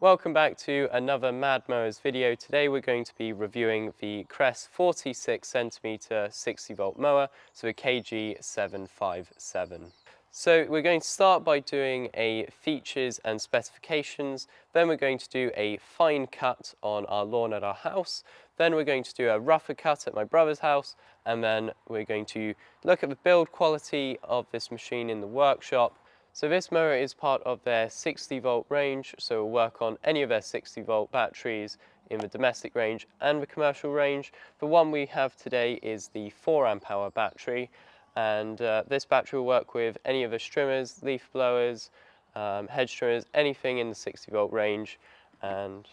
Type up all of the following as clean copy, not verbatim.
Welcome back to another Mad Mowers video. Today we're going to be reviewing the Kress 46cm 60V mower, so a KG757. So we're going to start by doing a features and specifications, then we're going to do a fine cut on our lawn at our house, then we're going to do a rougher cut at my brother's house, and then we're going to look at the build quality of this machine in the workshop. So this mower is part of their 60V range, so we'll work on any of their 60V batteries in the domestic range and the commercial range. The one we have today is the 4Ah battery, and this battery will work with any of the trimmers, leaf blowers, hedge trimmers, anything in the 60V range, and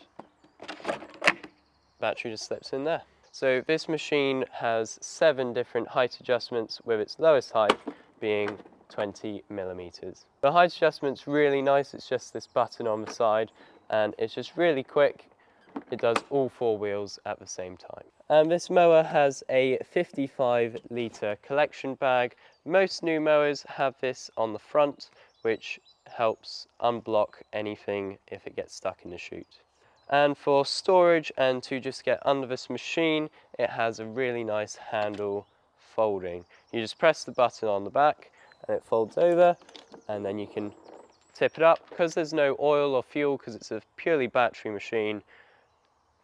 battery just slips in there. So this machine has 7 different height adjustments, with its lowest height being 20mm. The height adjustment's really nice. It's just this button on the side and it's just really quick. It does all 4 wheels at the same time. And this mower has a 55-litre collection bag. Most new mowers have this on the front, which helps unblock anything if it gets stuck in the chute. And for storage and to just get under this machine, it has a really nice handle folding. You just press the button on the back and it folds over, and then you can tip it up. Because there's no oil or fuel, because it's a purely battery machine,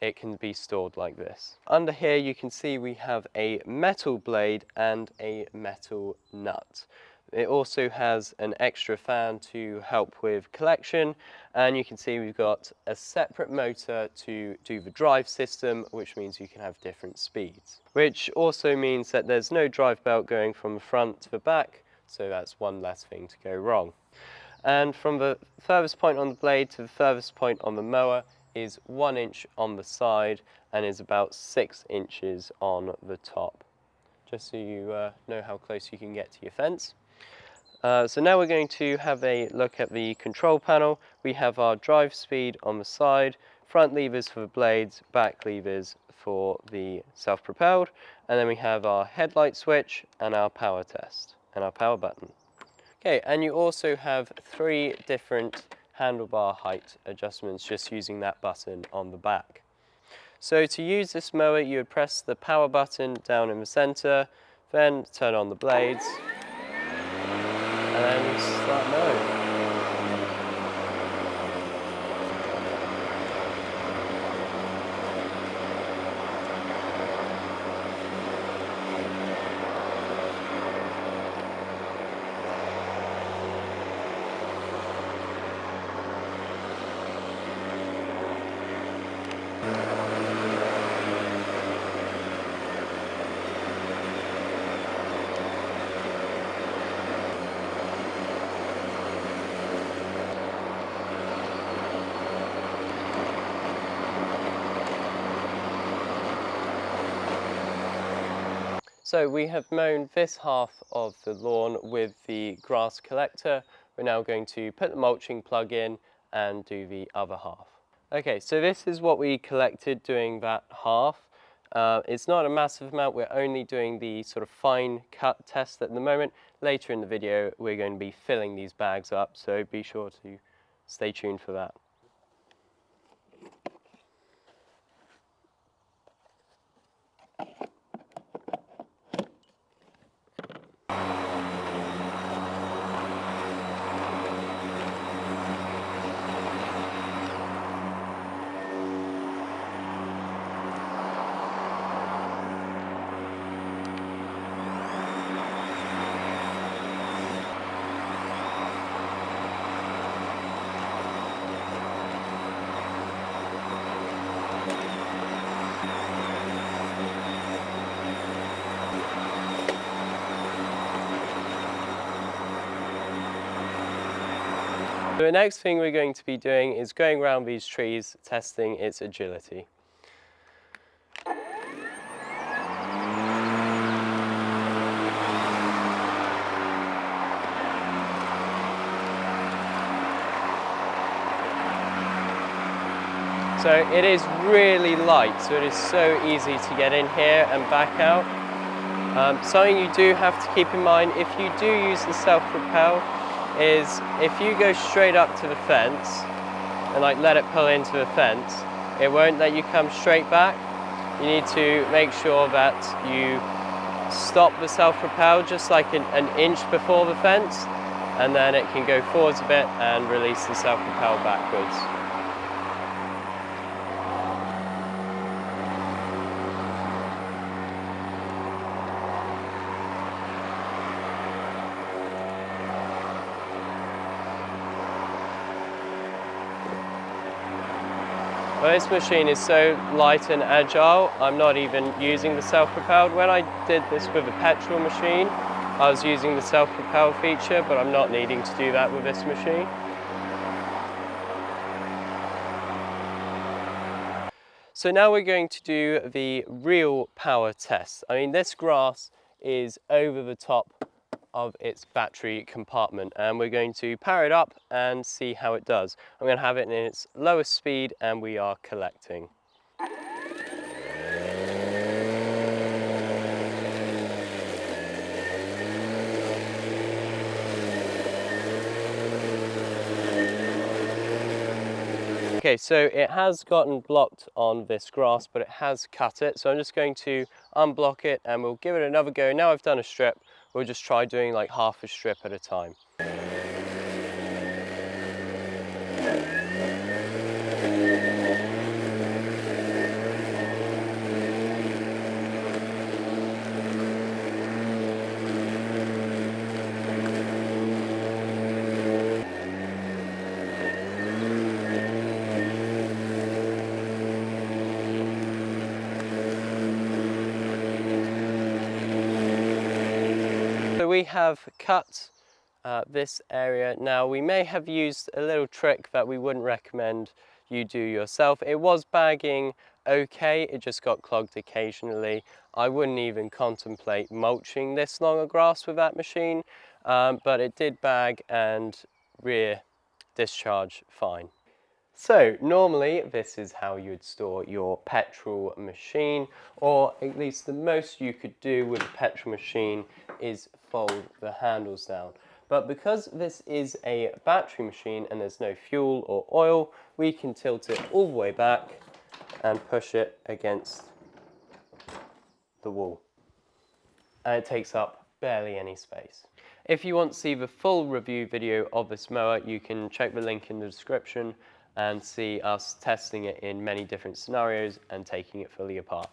it can be stored like this. Under here you can see we have a metal blade and a metal nut. It also has an extra fan to help with collection, and you can see we've got a separate motor to do the drive system, which means you can have different speeds. Which also means that there's no drive belt going from the front to the back, so that's one less thing to go wrong. And from the furthest point on the blade to the furthest point on the mower is 1 inch on the side and is about 6 inches on the top, just so you know how close you can get to your fence. So now we're going to have a look at the control panel. We have our drive speed on the side, front levers for the blades, back levers for the self-propelled, and then we have our headlight switch and our power test and our power button. Okay, and you also have 3 different handlebar height adjustments just using that button on the back. So to use this mower, you would press the power button down in the center, then turn on the blades, and then start mowing. So we have mown this half of the lawn with the grass collector. We're now going to put the mulching plug in and do the other half. Okay, so this is what we collected doing that half. It's not a massive amount. We're only doing the sort of fine cut test at the moment. Later in the video, we're going to be filling these bags up, so be sure to stay tuned for that. So the next thing we're going to be doing is going around these trees, testing its agility. So it is really light, so it is so easy to get in here and back out. Something you do have to keep in mind if you do use the self-propel is if you go straight up to the fence, and like let it pull into the fence, it won't let you come straight back. You need to make sure that you stop the self-propel just like an inch before the fence, and then it can go forwards a bit and release the self-propel backwards. Well, this machine is so light and agile, I'm not even using the self-propelled. When I did this with a petrol machine, I was using the self-propelled feature, but I'm not needing to do that with this machine. So now we're going to do the real power test. I mean, this grass is over the top of its battery compartment, and we're going to power it up and see how it does. I'm going to have it in its lowest speed, and we are collecting. Okay, so it has gotten blocked on this grass, but it has cut it. So I'm just going to unblock it and we'll give it another go. Now I've done a strip, we'll just try doing like half a strip at a time. So we have cut this area. Now we may have used a little trick that we wouldn't recommend you do yourself. It was bagging okay, it just got clogged occasionally. I wouldn't even contemplate mulching this long a grass with that machine, but it did bag and rear discharge fine. So normally this is how you would store your petrol machine, or at least the most you could do with a petrol machine is fold the handles down. But because this is a battery machine and there's no fuel or oil, we can tilt it all the way back and push it against the wall. And it takes up barely any space. If you want to see the full review video of this mower, you can check the link in the description and see us testing it in many different scenarios and taking it fully apart.